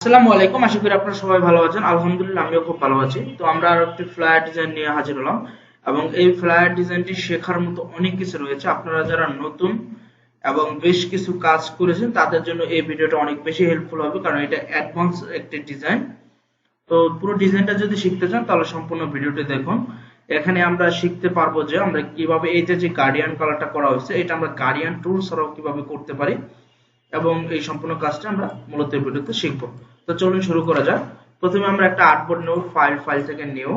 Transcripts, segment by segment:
আসসালামু আলাইকুম, আশা করি আপনারা সবাই ভালো আছেন। আলহামদুলিল্লাহ আমিও খুব ভালো আছি। তো আমরা আরো একটি ফ্লায়ার ডিজাইন নিয়ে হাজির হলাম এবং এই ফ্লায়ার ডিজাইনটি শেখার মতো অনেক কিছু রয়েছে। আপনারা যারা নতুন এবং বেশ কিছু কাজ করেছেন তাদের জন্য এই ভিডিওটা অনেক বেশি হেল্পফুল হবে, কারণ এটা অ্যাডভান্স একটি ডিজাইন। তো পুরো ডিজাইনটা যদি শিখতে চান তাহলে সম্পূর্ণ ভিডিওটি দেখুন। এখানে আমরা শিখতে পারবো যে আমরা কিভাবে এই যে গার্ডিয়ান কালারটা করা হয়েছে এটা আমরা গার্ডিয়ান টুল ছাড়াও কিভাবে করতে পারি, এবং এই সম্পূর্ণ কাজটা আমরা মূলত এই ভিডিওতে শিখবো। তো চলুন শুরু করা যাক। প্রথমে আমরা একটা আর্টবোর্ড নেব, ফাইল থেকে নিউ,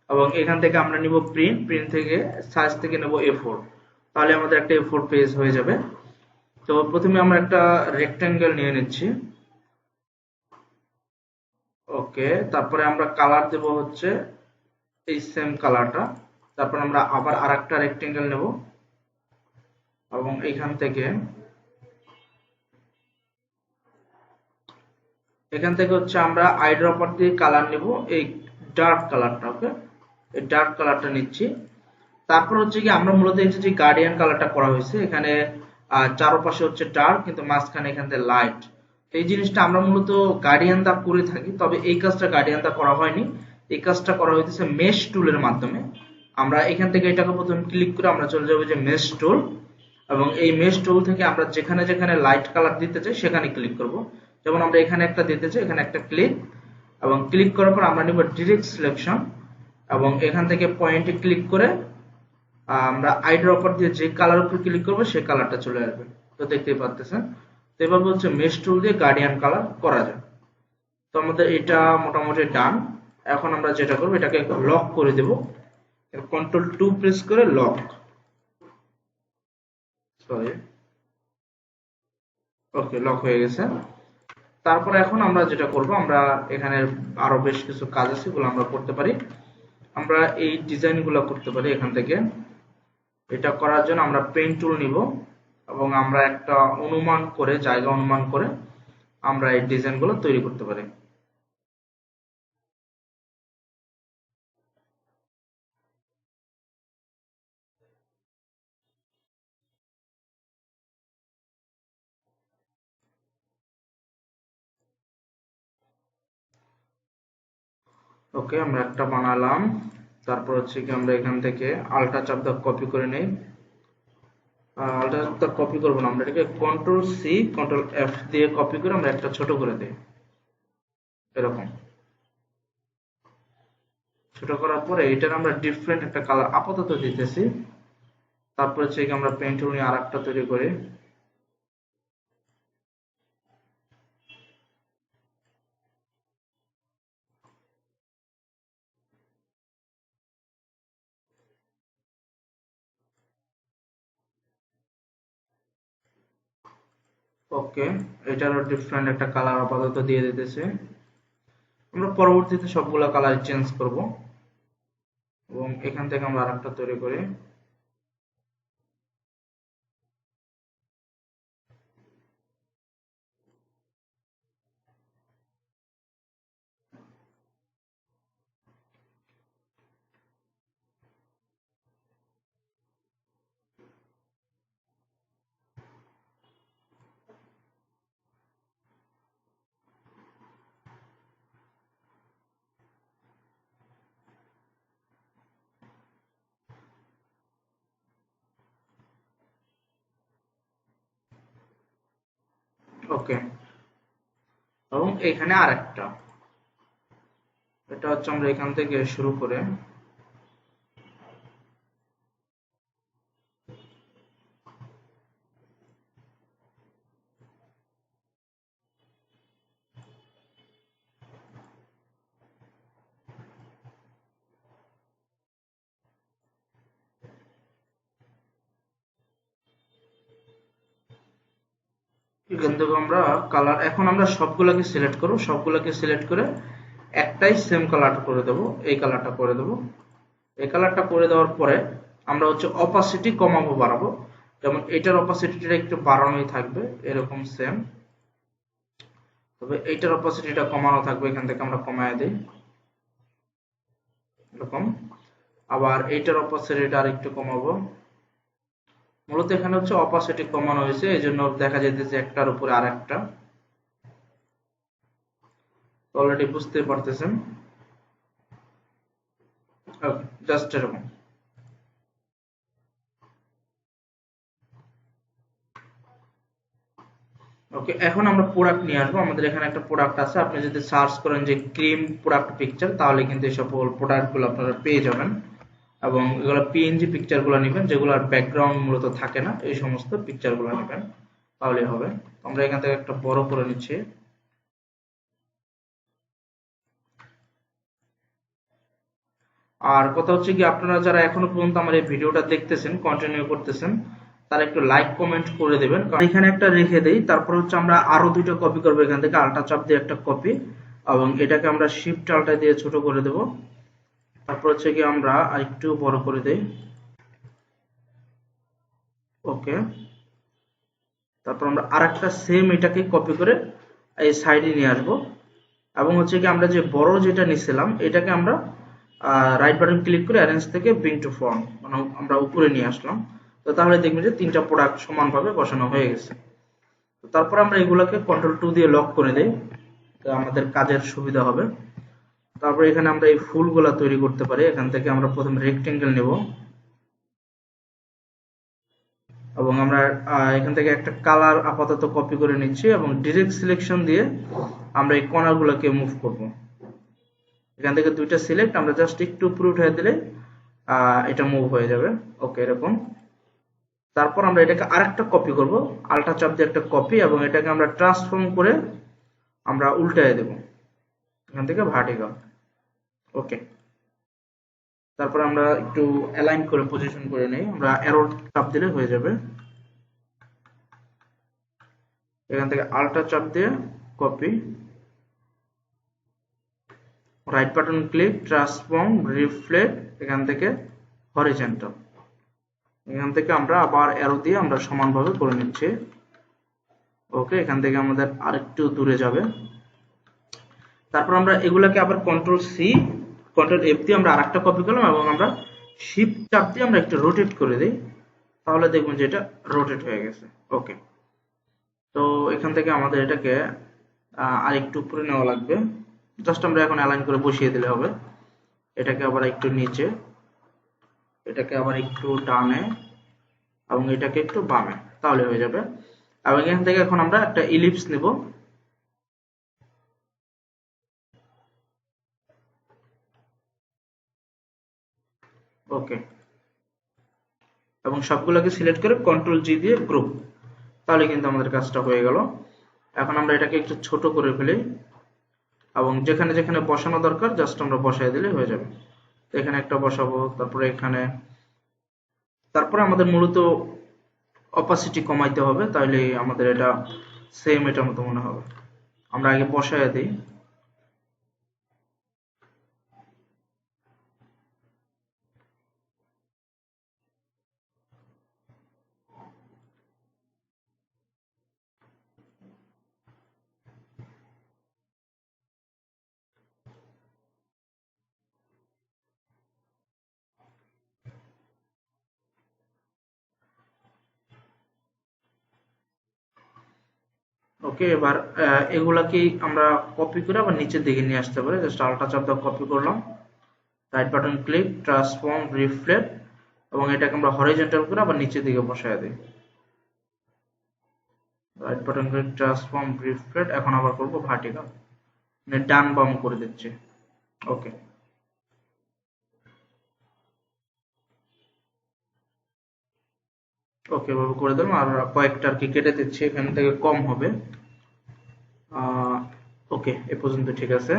এবং এখান থেকে আমরা নিব প্রিন্ট থেকে সাইজ থেকে নেব A4। তাহলে আমাদের একটা A4 পেজ হয়ে যাবে। তো প্রথমে আমরা একটা রেক্টেঙ্গেল নিয়ে নিচ্ছি। ওকে, তারপরে আমরা কালার দেব হচ্ছে এই সেম কালারটা। তারপর আমরা আবার আরেকটা রেক্টেঙ্গেল নেব এবং এখান থেকে হচ্ছে আমরা আইড্রপার দিয়ে কালার নেব, এই ডার্ক কালারটা। ওকে, এই ডার্ক কালারটা নিচ্ছি। তারপর হচ্ছে কি আমরা মূলত এই যে গার্ডিয়ান কালারটা করা হয়েছে এখানে চারপাশে হচ্ছে ডার্ক, কিন্তু মাঝখানে এখান থেকে লাইট। এই জিনিসটা আমরা মূলত গার্ডিয়ান দা করে থাকি, তবে এই কাজটা গার্ডিয়ান দা করা হয়নি। এই কাজটা করা হয়েছে মেশ টুলের মাধ্যমে। আমরা এখান থেকে এটাকে প্রথমে ক্লিক করে আমরা চলে যাবো যে মেশ টুল, এবং এই মেশ টুল থেকে আমরা যেখানে যেখানে লাইট কালার দিতে চাই সেখানে ক্লিক করব। যেমন আমরা এখানে একটা দিতে চাই, এখানে একটা ক্লিক, এবং ক্লিক করার পর আমরা নিব ডিরেক্ট সিলেকশন, এবং এখান থেকে পয়েন্টে ক্লিক করে আমরা আইড্রপার দিয়ে যে কালার উপর ক্লিক করব সেই কালারটা চলে আসবে। তো দেখতেই পাচ্ছেন। তো এভাবে হচ্ছে মেশ টুল দিয়ে গার্ডিয়ান কালার করা যায়। তো আমাদের এটা মোটামুটি ডান। এখন আমরা যেটা করব এটাকে লক করে দেব, Ctrl+2 প্রেস করে লক। সরি, ওকে, লক হয়ে গেছে। তারপর এখন আমরা যেটা করব, আমরা এখানে আরো বেশ কিছু কাজ আছে, এগুলো আমরা করতে পারি। আমরা এই ডিজাইনগুলো করতে পারি এখান থেকে। এটা করার জন্য আমরা পেন টুল নিব এবং আমরা একটা অনুমান করে, জায়গা অনুমান করে আমরা এই ডিজাইনগুলো তৈরি করতে পারি। ওকে, আমরা একটা বানালাম। তারপর হচ্ছে কি আমরা এখান থেকে আল্টা চাপ দিয়ে কপি করে নেই। আল্টা চাপ দিয়ে কপি করব না, আমরা এটাকে Ctrl+C Ctrl+F দিয়ে কপি করে আমরা একটা ছোট করে দেই। এরকম ছোট করার পরে এটার আমরা ডিফারেন্ট একটা কালার আপাতত দিতেছি। তারপর হচ্ছে কি আমরা পেন টুল নিয়ে আরেকটা তৈরি করি। ওকে, এটারও ডিফারেন্ট একটা কালার আপাতত দিয়ে দিতেছে। আমরা পরবর্তীতে সবগুলা কালার চেঞ্জ করব, এবং এখান থেকে আমরা আরেকটা তৈরি করি। ওকে, এবং এখানে আরেকটা, এটা হচ্ছে আমরা এখান থেকে শুরু করে এখান থেকে আমরা কালার, এখন আমরা সবগুলোকে সিলেক্ট করব, সবগুলোকে সিলেক্ট করে একটাই সেম কালার করে দেব, এই কালারটা করে দেব। এই কালারটা করে দেওয়ার পরে আমরা হচ্ছে অপাসিটি কমাবো বাড়াবো। যেমন এটার অপাসিটিটা একটু বাড়ানোই থাকবে এরকম সেম, তবে এইটার অপাসিটিটা কমানো থাকবে, এখান থেকে আমরা কমায় দিই এরকম। আবার এইটার অপাসিটিটা আরেকটু কমাবো। মূলত এখানে হচ্ছে অপাসিটি কমানো হয়েছে, এই জন্য দেখা যাইতেছে একটার উপরে আরেকটা। অলরেডি বুঝতে পারতেছেন। ওকে, জাস্ট এরকম। ওকে, এখন আমরা প্রোডাক্ট নিয়ে আসবো। আমাদের এখানে একটা প্রোডাক্ট আছে, আপনি যদি সার্চ করেন যে ক্রিম প্রোডাক্ট পিকচার, তাহলে কিন্তু এই সকল প্রোডাক্টগুলো আপনারা পেয়ে যাবেন। এবং এগুলো পিএনজি পিকচারগুলো নেবেন, যেগুলোর ব্যাকগ্রাউন্ড মূলত থাকে না, এই সমস্ত পিকচারগুলো নেবেন, তাহলেই হবে। আমরা এখান থেকে একটা বড় করে নিচ্ছি। আর কথা হচ্ছে কি, আপনারা যারা এখনো পর্যন্ত আমার এই ভিডিওটা দেখতেছেন, কন্টিনিউ করতেছেন, তারা একটু লাইক কমেন্ট করে দেবেন। এখানে একটা রেখে দেই, তারপর হচ্ছে আমরা আরো দুইটা কপি করবো। এখান থেকে আল্টা চাপ দিয়ে একটা কপি, এবং এটাকে আমরা শিফট আল্টা দিয়ে ছোট করে দেব। তারপর হচ্ছে কি আমরা আরেকটু বড় করে দেই। ওকে, তারপর আমরা আরেকটা সেম এটাকে কপি করে এই সাইডে নিয়ে আসবো। এবং হচ্ছে কি আমরা যে বড় যেটা নিছিলাম, এটাকে আমরা রাইট বাটন ক্লিক করে অ্যারেঞ্জ থেকে ব্রিং টু ফ্রন্ট, মানে আমরা উপরে নিয়ে আসলাম। তো তাহলে দেখবেন যে তিনটা প্রোডাক্ট সমানভাবে বসানো হয়ে গেছে। তো তারপর আমরা এগুলোকে কন্ট্রোল 2 দিয়ে লক করে দেই, তো আমাদের কাজের সুবিধা হবে। তারপর এখানে আমরা এই ফুলগুলা তৈরি করতে পারি। এখান থেকে আমরা প্রথমে রেক্টেঙ্গেল নেব, এবং আমরা এখান থেকে একটা কালার আপাতত কপি করে নিচ্ছি, এবং ডিরেক্ট সিলেকশন দিয়ে আমরা এই কর্নারগুলোকে মুভ করব। এখান থেকে দুইটা সিলেক্ট, আমরা জাস্ট একটু উপরে উঠিয়ে দিলে এটা মুভ হয়ে যাবে। ওকে, এরকম। তারপর আমরা এটাকে আরেকটা কপি করব, আল্টা চাপ দিয়ে একটা কপি, এবং এটাকে আমরা ট্রান্সফর্ম করে আমরা উল্টায় দেব এখান থেকে ভার্টিক্যাল। ওকে, তারপর আমরা একটু অ্যালাইন করে পজিশন করে নেই, আমরা অ্যারো চাপ দিলে হয়ে যাবে। এখান থেকে আল্টা চাপ দিয়ে copy, right button click, transform, reflect, এখান থেকে হরিজন্টাল। এখান থেকে আমরা আবার অ্যারো দিয়ে আমরা সমানভাবে করে নিচ্ছি। ওকে, এখান থেকে আমাদের আরেকটু দূরে যাবে। তারপর আমরা এগুলাকে আবার কন্ট্রোল-C, কন্ট্রোল-F দিয়ে আমরা আরেকটা কপি করলাম, এবং আমরা শিফট চাপ দিয়ে আমরা একটু রোটেট করে দিই, তাহলে দেখবেন যে এটা রোটেট হয়ে গেছে। ওকে, তো এখান থেকে আমাদের এটাকে আরেকটু উপরে নেওয়া লাগবে। জাস্ট আমরা এখন অ্যালাইন করে বসিয়ে দিলে হবে। এটাকে আবার একটু নিচে, এটাকে আবার একটু ডানে, এবং এটাকে একটু বামে, তাহলে হয়ে যাবে। এবং এখান থেকে এখন আমরা একটা ইলিপস নেব। ওকে, এবং সবগুলোকে সিলেক্ট করে কন্ট্রোল-G দিয়ে গ্রুপ, তাহলে কিন্তু আমাদের কাজটা হয়ে গেল। এখন আমরা এটাকে একটু ছোট করে ফেলি, এবং যেখানে যেখানে বসানো দরকার জাস্ট আমরা বসাই দিলে হয়ে যাবে। এখানে একটা বসাবো, তারপরে এখানে। তারপরে আমাদের মূলত অপাসিটি কমাইতে হবে, তাহলে আমাদের এটা সেম এটার মতো মনে হবে। আমরা আগে বসায় দিই। ওকে, এবার এগুলাকে আমরা কপি করে আবার নিচের দিকে নিয়ে আসতে পারি। জাস্ট আল্টা চাপ দিয়ে কপি করলাম, right button click, transform, reflect, এবং এটাকে আমরা হরিজন্টাল করে আবার নিচের দিকে বসায় দিই। Right button click, transform, reflect, এখন আবার করব ভার্টিক্যাল, মানে ডান বাম করে দিচ্ছি। ওকে, ওকে, এভাবে করে দিলাম। আর কয়েকটা আর কি কেটে দিচ্ছি, এখান থেকে কম হবে। ওকে, এ পর্যন্ত ঠিক আছে।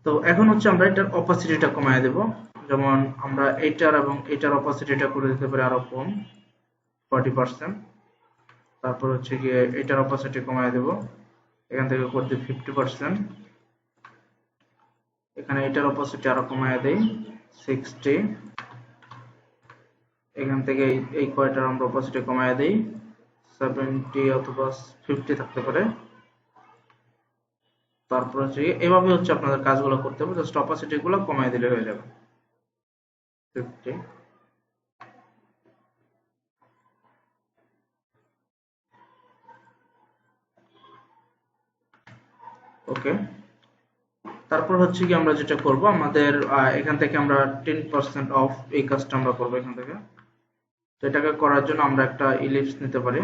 তো এখন হচ্ছে আমরা এটার অপাসিটিটা কমায় দেব। যেমন আমরা এইটার এবং এটার অপাসিটিটা করে দিতে পারি আরো কম, 40%। তারপর হচ্ছে গিয়ে এটার অপাসিটি কমায় দেব, এখান থেকে করে দিই 50%। এখানে এটার অপাসিটি আরো কমায় দেই 60। এখান থেকে এই কয়টার আমরা অপাসিটি কমায় দেই 70 অথবা 50 থাকতে পারে। তারপর হচ্ছে এভাবে হচ্ছে আপনাদের কাজগুলো করতে হবে, জাস্ট অপাসিটি গুলো কমায় দিলে হয়ে যাবে 50। ওকে, তারপর হচ্ছে কি আমরা যেটা করব, আমাদের এখান থেকে আমরা 10% অফ এই কাজটা আমরা করব এখান থেকে। তো এটাকে করার জন্য আমরা একটা ইলিপস নিতে পারি।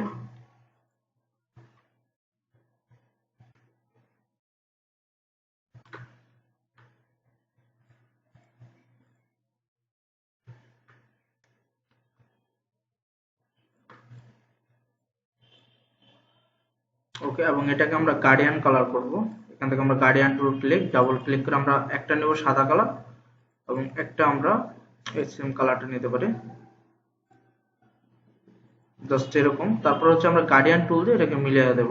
ওকে, এবং এটাকে আমরা গার্ডিয়ান কালার করব। এখান থেকে আমরা গার্ডিয়ান টুল ক্লিক, ডাবল ক্লিক করে আমরা একটা নেব সাদা কালার এবং একটা আমরা এই সেম কালারটা নিতে পারি, জাস্ট এরকম। তারপর হচ্ছে আমরা গার্ডিয়ান টুল দিয়ে এটাকে মিলিয়ে দেব।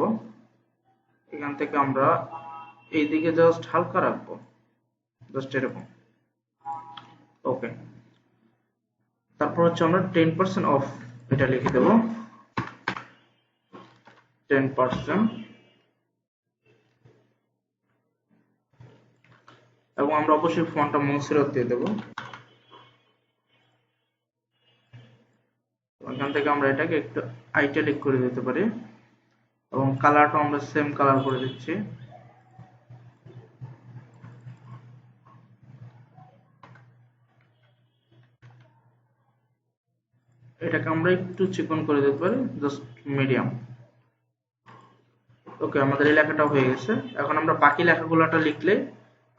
এখান থেকে আমরা এইদিকে জাস্ট হালকা রাখবো, জাস্ট এরকম। ওকে, তারপর হচ্ছে আমরা 10% অফ এটা লিখে দেব, 10%। এবং আমরা অবশ্যই ফন্টটা মনসেরত দিয়ে দেব। এখান থেকে আমরা এটাকে একটু আইটালিক করে দিতে পারি এবং কালারটা আমরা সেম কালার করে দিচ্ছি। এটাকে আমরা একটু চিকন করে দিতে পারি, জাস্ট মিডিয়াম। ওকে, আমাদের এই লেখাটা হয়ে গেছে। এখন আমরা বাকি লেখাগুলোটা লিখলে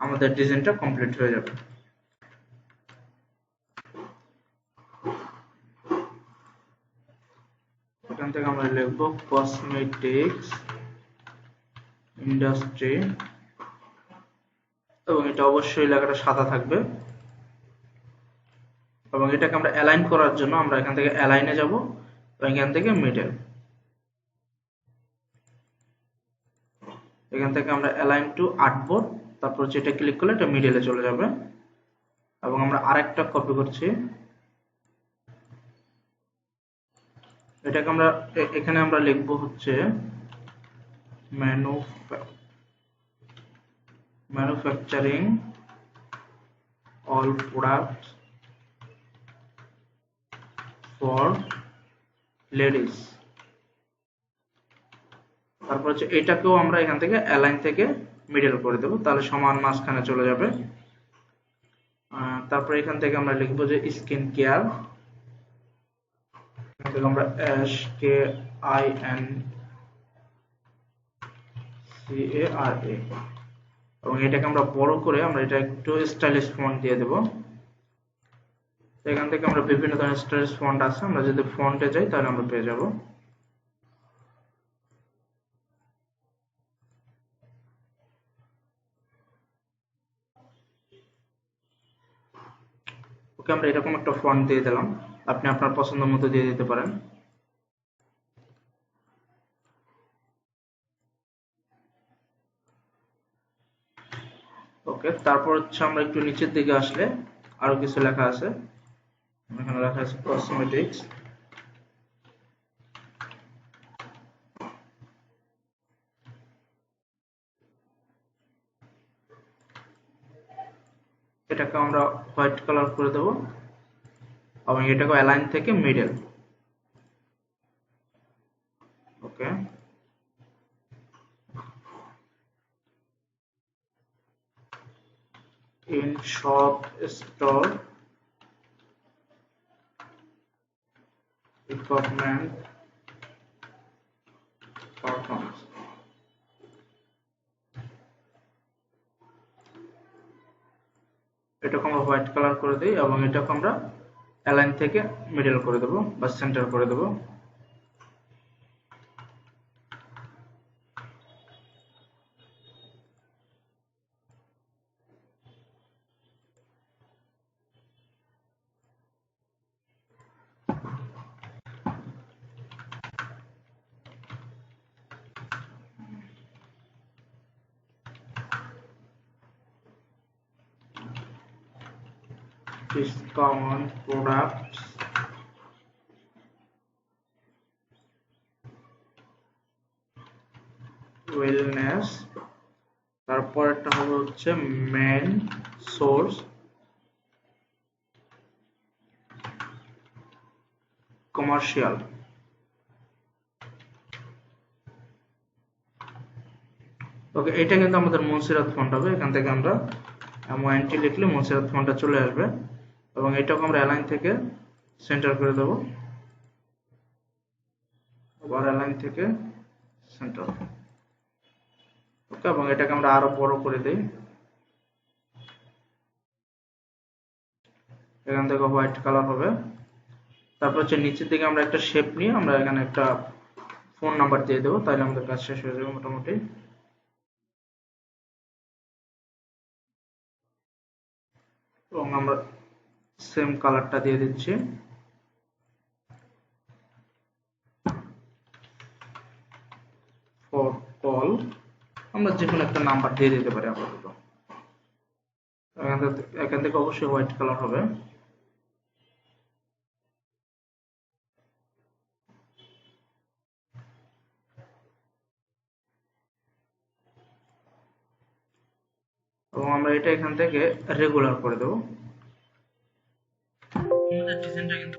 আমাদের ডিজাইনটা কমপ্লিট হয়ে যাবে। এখান থেকে আমরা লিখব কসমেটিক্স ইন্ডাস্ট্রি এবং এটা অবশ্যই লেখাটা সাদা থাকবে। এবং এটাকে আমরা অ্যালাইন করার জন্য আমরা এখান থেকে অ্যালাইনে যাব এবং এখান থেকে মিডল, এখান থেকে আমরা অ্যালাইন টু আর্টবোর্ড, তারপর যেটা ক্লিক করলে এটা মিডলে চলে যাবে। এবং আমরা আরেকটা কপি করছি, এটাকে আমরা এখানে আমরা লিখবো হচ্ছে manufacturing all product for ladies. তারপর হচ্ছে এটাকেও আমরা এখান থেকে অ্যালাইন থেকে মিডল করে দেব, তাহলে সমান মাঝখানে চলে যাবে। তারপর এখান থেকে আমরা লিখবো যে স্কিন কেয়ার, এখান থেকে আমরা SKINCARA এবং এটাকে আমরা বড় করে আমরা এটা একটু স্টাইলিশ ফন্ট দিয়ে দেব। এখান থেকে আমরা বিভিন্ন ধরনের স্টাইলিশ ফন্ট আছে, আমরা যদি ফন্টে যাই তাহলে আমরা পেয়ে যাব। ওকে, আমরা এরকম একটা ফন্ট দিয়ে দিলাম, আপনি আপনার পছন্দ মতো দিয়ে দিতে পারেন। ওকে, তারপর হচ্ছে আমরা একটু নিচের দিকে আসলে আরো কিছু লেখা আছে, এখানে লেখা আছে কসমেটিক্স। এটাকে আমরা হোয়াইট কালার করে দেব এবং এটাকে অ্যালাইন থেকে middle. Okay, in shop store equipment performance. এটাকে আমরা হোয়াইট কালার করে দিই এবং এটাকে আমরা অ্যালাইন থেকে মিডল করে দেব বা সেন্টার করে দেব। Discount products wellness, তারপর একটা হবে হচ্ছে মেন সোর্স কমার্শিয়াল। ওকে, এটা কিন্তু আমাদের মুনসিরাত ফন্ট হবে। এখান থেকে আমরা M1T লিখলে মুনসিরাত ফন্টটা চলে আসবে এবং এটাকে আমরা অ্যালাইন থেকে সেন্টার করে দেব। আবার অ্যালাইন থেকে সেন্টার। ওকে, এবং এটাকে আমরা আরো বড় করে দেই। এখান থেকে হোয়াইট কালার হবে। তারপর হচ্ছে নিচের দিকে আমরা একটা শেপ নিয়ে আমরা এখানে একটা ফোন নাম্বার দিয়ে দেবো, তাহলে আমাদের কাজ শেষ হয়ে যাবে মোটামুটি। এবং আমরা সেম কালারটা দিয়ে দিচ্ছি। ফর কল আমরা যে কোনো একটা নাম্বার দিয়ে দিতে পারি আপাতত। এখান থেকে অবশ্যই হোয়াইট কালার হবে। এবং আমরা এটা এখান থেকে রেগুলার করে দেবো। ডিজাইনটা কিন্তু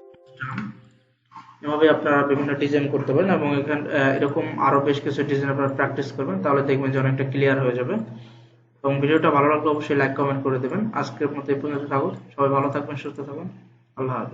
এভাবে আপনারা বিভিন্ন ডিজাইন করতে পারেন এবং এখানে এরকম আরো বেশ কিছু ডিজাইন আপনারা প্র্যাকটিস করবেন, তাহলে দেখবেন যে অনেকটা ক্লিয়ার হয়ে যাবে। এবং ভিডিওটা ভালো লাগলে অবশ্যই লাইক কমেন্ট করে দেবেন। আজকের মতো এই পর্যন্ত থাকুক, সবাই ভালো থাকবেন, সুস্থ থাকুন, আল্লাহ হাফেজ।